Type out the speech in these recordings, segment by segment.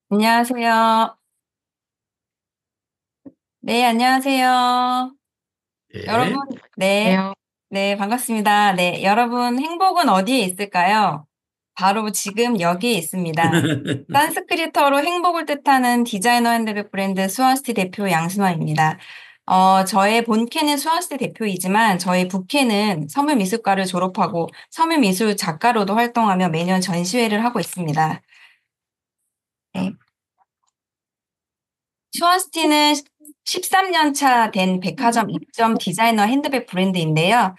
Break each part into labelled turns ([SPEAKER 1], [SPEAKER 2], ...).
[SPEAKER 1] 안녕하세요. 네, 안녕하세요. 여러분,
[SPEAKER 2] 예.
[SPEAKER 1] 네,
[SPEAKER 3] 네요.
[SPEAKER 1] 네, 반갑습니다. 네, 여러분, 행복은 어디에 있을까요? 바로 지금 여기에 있습니다. 산스크리트어로 행복을 뜻하는 디자이너 핸드백 브랜드 스와스티 대표 양순화입니다. 저의 본캐는 스와스티 대표이지만 저의 부캐는 섬유미술과를 졸업하고 섬유미술 작가로도 활동하며 매년 전시회를 하고 있습니다. 네. 슈어스티는 13년 차 된 백화점 입점 디자이너 핸드백 브랜드인데요.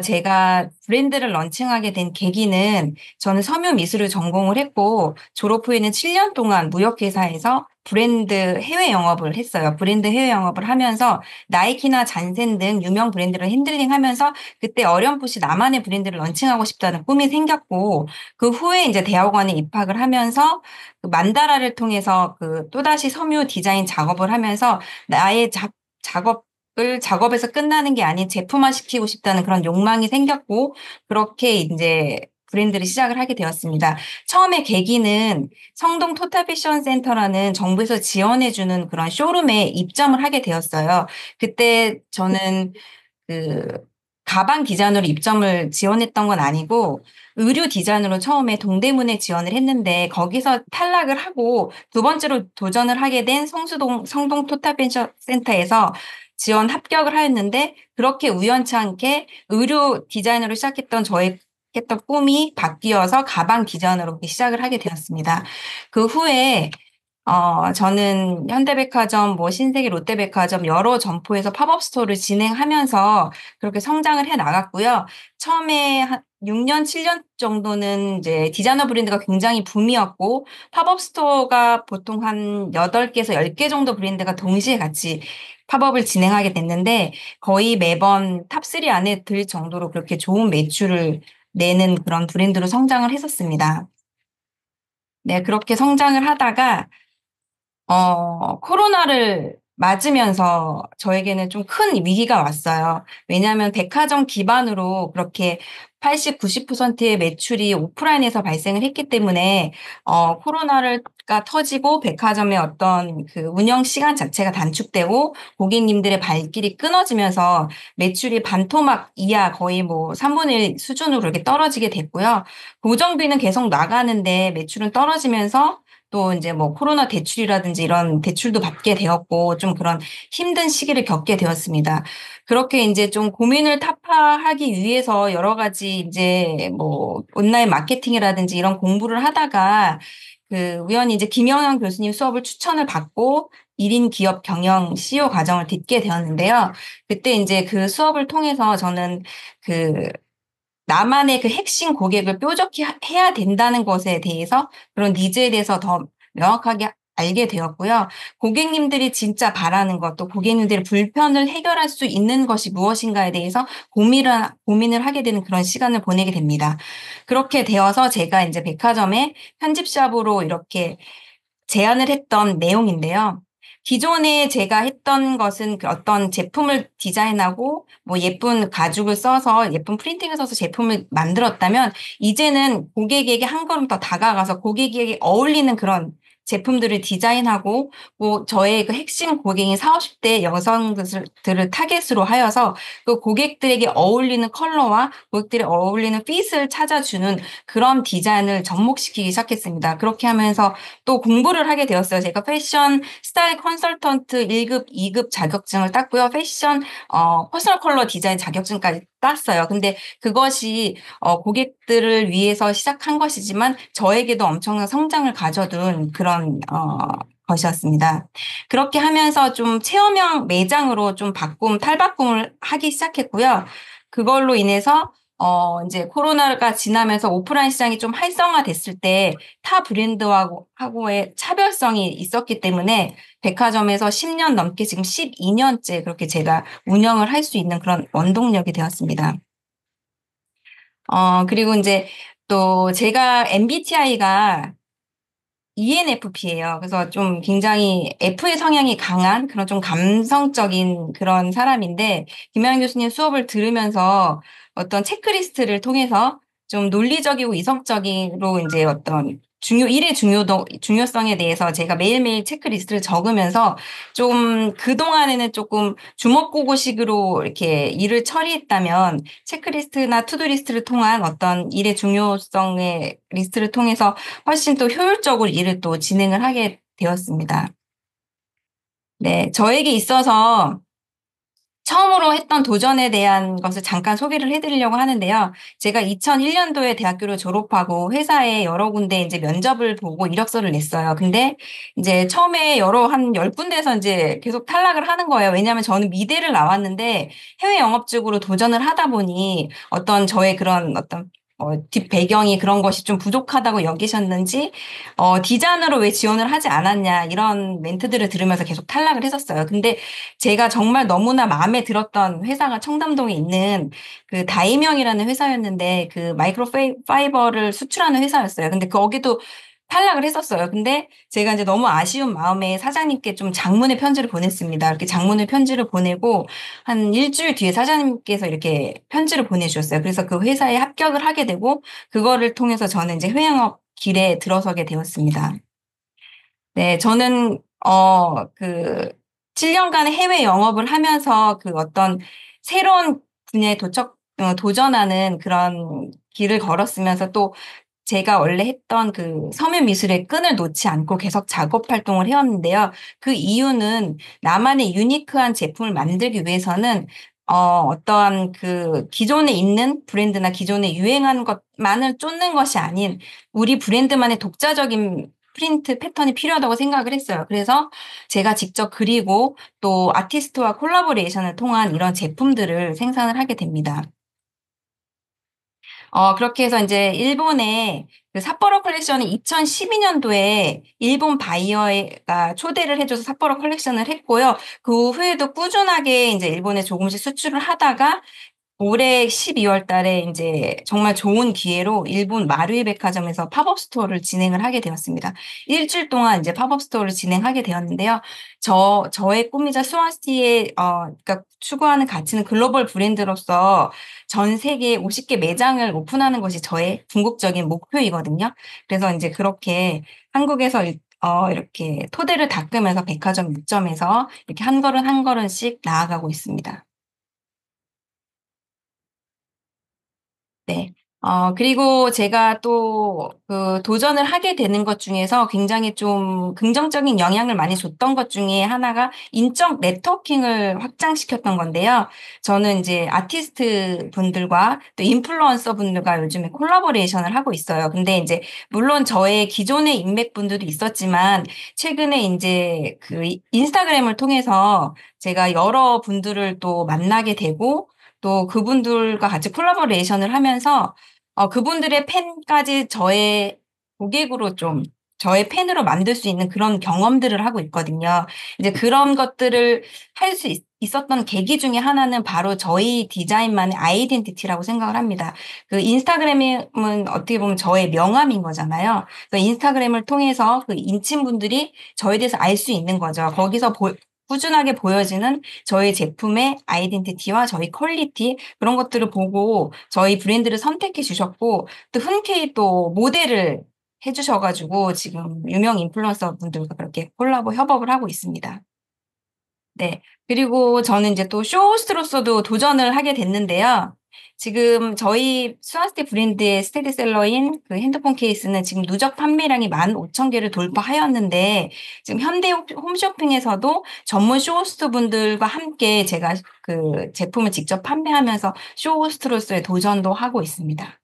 [SPEAKER 1] 제가 브랜드를 런칭하게 된 계기는 저는 섬유 미술을 전공을 했고 졸업 후에는 7년 동안 무역회사에서 브랜드 해외 영업을 했어요. 브랜드 해외 영업을 하면서 나이키나 잔센 등 유명 브랜드를 핸들링하면서 그때 어렴풋이 나만의 브랜드를 런칭하고 싶다는 꿈이 생겼고 그 후에 이제 대학원에 입학을 하면서 그 만다라를 통해서 그 또다시 섬유 디자인 작업을 하면서 나의 작업에서 끝나는 게 아닌 제품화 시키고 싶다는 그런 욕망이 생겼고 그렇게 이제 브랜드를 시작을 하게 되었습니다. 처음에 계기는 성동 토탈 패션 센터라는 정부에서 지원해주는 그런 쇼룸에 입점을 하게 되었어요. 그때 저는 그 가방 디자이너로 입점을 지원했던 건 아니고 의류 디자이너로 처음에 동대문에 지원을 했는데 거기서 탈락을 하고 두 번째로 도전을 하게 된 성동 토탈 펜션 센터에서 지원 합격을 하였는데 그렇게 우연치 않게 의류 디자이너로 시작했던 저의 했던 꿈이 바뀌어서 가방 디자이너로 시작을 하게 되었습니다. 그 후에 저는 현대백화점, 뭐 신세계 롯데백화점 여러 점포에서 팝업 스토어를 진행하면서 그렇게 성장을 해 나갔고요. 처음에 한 6년, 7년 정도는 이제 디자이너 브랜드가 굉장히 붐이었고 팝업 스토어가 보통 한 8개에서 10개 정도 브랜드가 동시에 같이 팝업을 진행하게 됐는데 거의 매번 탑3 안에 들 정도로 그렇게 좋은 매출을 내는 그런 브랜드로 성장을 했었습니다. 네, 그렇게 성장을 하다가 코로나를 맞으면서 저에게는 좀 큰 위기가 왔어요. 왜냐하면 백화점 기반으로 그렇게 80, 90%의 매출이 오프라인에서 발생을 했기 때문에, 코로나가 터지고 백화점의 어떤 그 운영 시간 자체가 단축되고 고객님들의 발길이 끊어지면서 매출이 반토막 이하 거의 뭐 3분의 1 수준으로 이렇게 떨어지게 됐고요. 고정비는 계속 나가는데 매출은 떨어지면서 또 이제 뭐 코로나 대출이라든지 이런 대출도 받게 되었고 좀 그런 힘든 시기를 겪게 되었습니다. 그렇게 이제 좀 고민을 타파하기 위해서 여러 가지 이제 뭐 온라인 마케팅이라든지 이런 공부를 하다가 그 우연히 이제 김영현 교수님 수업을 추천을 받고 1인 기업 경영 CEO 과정을 듣게 되었는데요. 그때 이제 그 수업을 통해서 저는 그 나만의 그 핵심 고객을 뾰족히 해야 된다는 것에 대해서 그런 니즈에 대해서 더 명확하게 알게 되었고요. 고객님들이 진짜 바라는 것, 또 고객님들의 불편을 해결할 수 있는 것이 무엇인가에 대해서 고민을 하게 되는 그런 시간을 보내게 됩니다. 그렇게 되어서 제가 이제 백화점에 편집샵으로 이렇게 제안을 했던 내용인데요. 기존에 제가 했던 것은 그 어떤 제품을 디자인하고 뭐 예쁜 가죽을 써서 예쁜 프린팅을 써서 제품을 만들었다면 이제는 고객에게 한 걸음 더 다가가서 고객에게 어울리는 그런 제품들을 디자인하고 뭐 저의 그 핵심 고객인 40, 50대 여성들을 타겟으로 하여서 그 고객들에게 어울리는 컬러와 고객들이 어울리는 핏을 찾아주는 그런 디자인을 접목시키기 시작했습니다. 그렇게 하면서 또 공부를 하게 되었어요. 제가 패션 스타일 컨설턴트 1급, 2급 자격증을 땄고요. 패션 퍼스널 컬러 디자인 자격증까지 땄어요. 근데 그것이 고객들을 위해서 시작한 것이지만 저에게도 엄청난 성장을 가져둔 그런 것이었습니다. 그렇게 하면서 좀 체험형 매장으로 좀 탈바꿈을 하기 시작했고요. 그걸로 인해서 이제 코로나가 지나면서 오프라인 시장이 좀 활성화됐을 때 타 브랜드하고의 차별성이 있었기 때문에 백화점에서 10년 넘게 지금 12년째 그렇게 제가 운영을 할 수 있는 그런 원동력이 되었습니다. 그리고 이제 또 제가 MBTI가 ENFP예요. 그래서 좀 굉장히 F의 성향이 강한 그런 좀 감성적인 그런 사람인데 김양 교수님 수업을 들으면서 어떤 체크리스트를 통해서 좀 논리적이고 이성적으로 이제 어떤 일의 중요성에 대해서 제가 매일매일 체크리스트를 적으면서 좀 그동안에는 조금 주먹구구식으로 이렇게 일을 처리했다면 체크리스트나 투두리스트를 통한 어떤 일의 중요성의 리스트를 통해서 훨씬 또 효율적으로 일을 또 진행을 하게 되었습니다. 네, 저에게 있어서 처음으로 했던 도전에 대한 것을 잠깐 소개를 해드리려고 하는데요. 제가 2001년도에 대학교를 졸업하고 회사에 여러 군데 이제 면접을 보고 이력서를 냈어요. 근데 이제 처음에 한 10군데에서 이제 계속 탈락을 하는 거예요. 왜냐하면 저는 미대를 나왔는데 해외 영업 쪽으로 도전을 하다 보니 어떤 저의 그런 어떤 뒷 배경이 그런 것이 좀 부족하다고 여기셨는지, 디자인으로 왜 지원을 하지 않았냐, 이런 멘트들을 들으면서 계속 탈락을 했었어요. 근데 제가 정말 너무나 마음에 들었던 회사가 청담동에 있는 그 다이명이라는 회사였는데 그 파이버를 수출하는 회사였어요. 근데 거기도 탈락을 했었어요. 근데 제가 이제 너무 아쉬운 마음에 사장님께 좀 장문의 편지를 보냈습니다. 이렇게 장문의 편지를 보내고 한 일주일 뒤에 사장님께서 이렇게 편지를 보내주셨어요. 그래서 그 회사에 합격을 하게 되고 그거를 통해서 저는 이제 회영업 길에 들어서게 되었습니다. 네, 저는, 7년간 해외 영업을 하면서 그 어떤 새로운 분야에 도전하는 그런 길을 걸었으면서 또 제가 원래 했던 그 서면 미술의 끈을 놓지 않고 계속 작업 활동을 해왔는데요. 그 이유는 나만의 유니크한 제품을 만들기 위해서는 어떠한 그 기존에 있는 브랜드나 기존에 유행한 것만을 쫓는 것이 아닌 우리 브랜드만의 독자적인 프린트 패턴이 필요하다고 생각을 했어요. 그래서 제가 직접 그리고 또 아티스트와 콜라보레이션을 통한 이런 제품들을 생산을 하게 됩니다. 그렇게 해서 이제 일본의 그 삿포로 컬렉션이 2012년도에 일본 바이어가 초대를 해줘서 삿포로 컬렉션을 했고요. 그 후에도 꾸준하게 이제 일본에 조금씩 수출을 하다가 올해 12월 달에 이제 정말 좋은 기회로 일본 마루이 백화점에서 팝업 스토어를 진행을 하게 되었습니다. 일주일 동안 이제 팝업 스토어를 진행하게 되었는데요. 저의 꿈이자 스와스티의, 그러니까 추구하는 가치는 글로벌 브랜드로서 전 세계 50개 매장을 오픈하는 것이 저의 궁극적인 목표이거든요. 그래서 이제 그렇게 한국에서 이렇게 토대를 닦으면서 백화점 6점에서 이렇게 한 걸음 한 걸음씩 나아가고 있습니다. 네. 그리고 제가 또 그 도전을 하게 되는 것 중에서 굉장히 좀 긍정적인 영향을 많이 줬던 것 중에 하나가 인적 네트워킹을 확장시켰던 건데요. 저는 이제 아티스트 분들과 또 인플루언서 분들과 요즘에 콜라보레이션을 하고 있어요. 근데 이제 물론 저의 기존의 인맥 분들도 있었지만 최근에 이제 그 인스타그램을 통해서 제가 여러 분들을 또 만나게 되고 또 그분들과 같이 콜라보레이션을 하면서 그분들의 팬까지 저의 고객으로 좀 저의 팬으로 만들 수 있는 그런 경험들을 하고 있거든요. 이제 그런 것들을 할 수 있었던 계기 중에 하나는 바로 저희 디자인만의 아이덴티티라고 생각을 합니다. 그 인스타그램은 어떻게 보면 저의 명함인 거잖아요. 그래서 인스타그램을 통해서 그 인친분들이 저에 대해서 알 수 있는 거죠. 거기서 꾸준하게 보여지는 저희 제품의 아이덴티티와 저희 퀄리티 그런 것들을 보고 저희 브랜드를 선택해 주셨고 또 흔쾌히 또 모델을 해 주셔가지고 지금 유명 인플루언서 분들과 그렇게 콜라보 협업을 하고 있습니다. 네. 그리고 저는 이제 또 쇼호스트로서도 도전을 하게 됐는데요. 지금 저희 스와스티 브랜드의 스테디셀러인 그 핸드폰 케이스는 지금 누적 판매량이 15,000개를 돌파하였는데 지금 현대 홈쇼핑에서도 전문 쇼호스트 분들과 함께 제가 그 제품을 직접 판매하면서 쇼호스트로서의 도전도 하고 있습니다.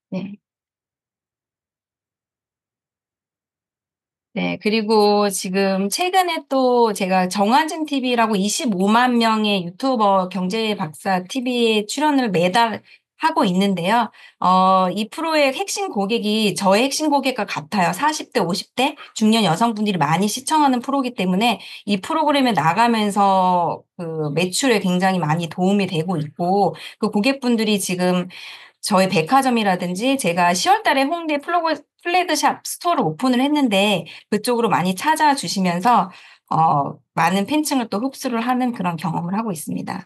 [SPEAKER 1] 네. 네, 그리고 지금 최근에 또 제가 정아진 TV라고 25만 명의 유튜버 경제 박사 TV에 출연을 매달 하고 있는데요. 이 프로의 핵심 고객이 저의 핵심 고객과 같아요. 40대, 50대 중년 여성분들이 많이 시청하는 프로기 때문에 이 프로그램에 나가면서 그 매출에 굉장히 많이 도움이 되고 있고 그 고객분들이 지금 저희 백화점이라든지 제가 10월 달에 홍대 플래그샵 스토어를 오픈을 했는데 그쪽으로 많이 찾아주시면서 많은 팬층을 또 흡수를 하는 그런 경험을 하고 있습니다.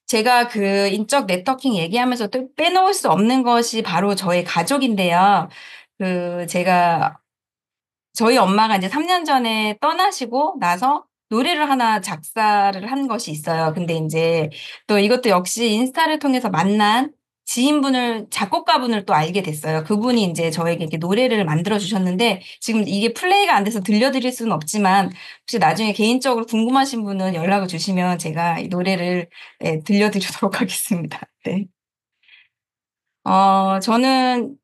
[SPEAKER 1] 제가 그 인적 네트워킹 얘기하면서 또 빼놓을 수 없는 것이 바로 저의 가족인데요. 제가 저희 엄마가 이제 3년 전에 떠나시고 나서 노래를 하나 작사를 한 것이 있어요. 근데 이제 또 이것도 역시 인스타를 통해서 만난 지인분을, 작곡가분을 또 알게 됐어요. 그분이 이제 저에게 이렇게 노래를 만들어 주셨는데 지금 이게 플레이가 안 돼서 들려드릴 수는 없지만 혹시 나중에 개인적으로 궁금하신 분은 연락을 주시면 제가 이 노래를 네, 들려드리도록 하겠습니다. 네. 저는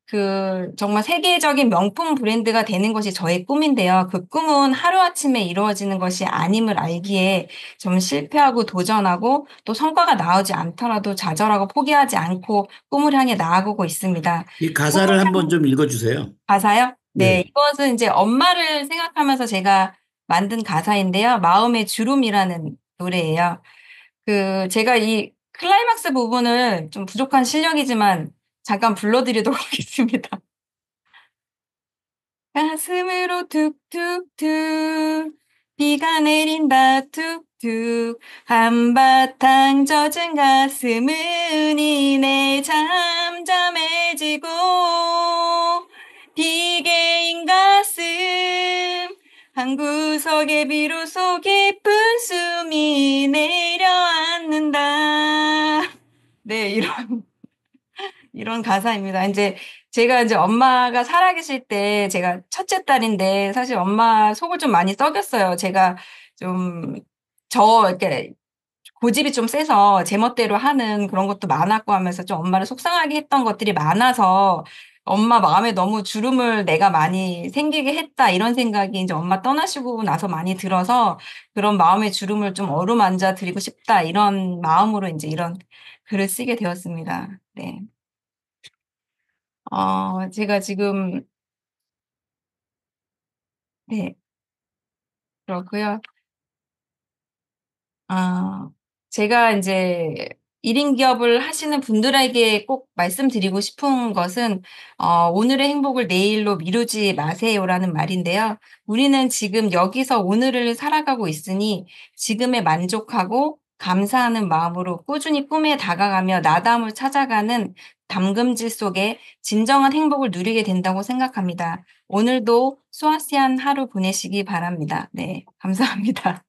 [SPEAKER 1] 정말 세계적인 명품 브랜드가 되는 것이 저의 꿈인데요. 그 꿈은 하루아침에 이루어지는 것이 아님을 알기에 좀 실패하고 도전하고 또 성과가 나오지 않더라도 좌절하고 포기하지 않고 꿈을 향해 나아가고 있습니다.
[SPEAKER 2] 이
[SPEAKER 1] 꿈을
[SPEAKER 2] 가사를 한번
[SPEAKER 1] 향
[SPEAKER 2] 좀 읽어주세요.
[SPEAKER 1] 가사요? 네,
[SPEAKER 2] 네.
[SPEAKER 1] 이것은 이제 엄마를 생각하면서 제가 만든 가사인데요. 마음의 주름이라는 노래예요. 제가 이 클라이막스 부분을 좀 부족한 실력이지만 잠깐 불러드리도록 하겠습니다. 가슴으로 툭툭툭 비가 내린다 툭툭 한바탕 젖은 가슴은 이내 잠잠해지고 비개인 가슴 한 구석에 비로소 깊은 숨이 내려앉는다. 네, 이런 가사입니다. 제가 이제 엄마가 살아계실 때 제가 첫째 딸인데 사실 엄마 속을 좀 많이 썩였어요. 제가 좀, 이렇게 고집이 좀 세서 제멋대로 하는 그런 것도 많았고 하면서 좀 엄마를 속상하게 했던 것들이 많아서 엄마 마음에 너무 주름을 내가 많이 생기게 했다 이런 생각이 이제 엄마 떠나시고 나서 많이 들어서 그런 마음의 주름을 좀 어루만져 드리고 싶다 이런 마음으로 이제 이런 글을 쓰게 되었습니다. 네. 제가 지금, 네, 그렇고요. 아, 제가 이제 1인 기업을 하시는 분들에게 꼭 말씀드리고 싶은 것은, 오늘의 행복을 내일로 미루지 마세요라는 말인데요. 우리는 지금 여기서 오늘을 살아가고 있으니 지금에 만족하고 감사하는 마음으로 꾸준히 꿈에 다가가며 나담을 찾아가는 담금질 속에 진정한 행복을 누리게 된다고 생각합니다. 오늘도 수아시한 하루 보내시기 바랍니다. 네, 감사합니다.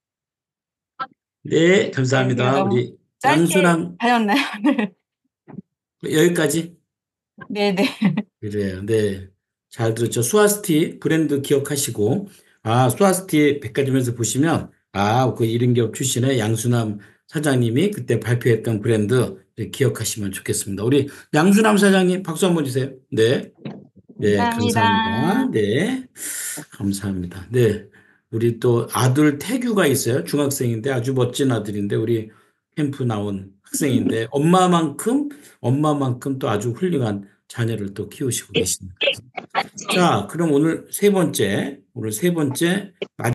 [SPEAKER 2] 네,
[SPEAKER 1] 네, 제가
[SPEAKER 2] 감사합니다.
[SPEAKER 1] 너무
[SPEAKER 2] 우리
[SPEAKER 1] 짧게
[SPEAKER 2] 양순함
[SPEAKER 1] 하였나요?
[SPEAKER 2] 여기까지.
[SPEAKER 1] 네, 네.
[SPEAKER 2] 그래요. 네. 잘 들었죠. 수아스티 브랜드 기억하시고, 수아스티 백화점에서 보시면, 그 이른기업 출신의 양순남 사장님이 그때 발표했던 브랜드 기억하시면 좋겠습니다. 우리 양순남 사장님 박수 한번 주세요. 네. 네, 감사합니다.
[SPEAKER 1] 감사합니다.
[SPEAKER 2] 네. 감사합니다. 네. 우리 또 아들 태규가 있어요. 중학생인데 아주 멋진 아들인데 우리 캠프 나온 학생인데 엄마만큼 또 아주 훌륭한 자녀를 또 키우시고 계십니다. 자, 그럼 오늘 세 번째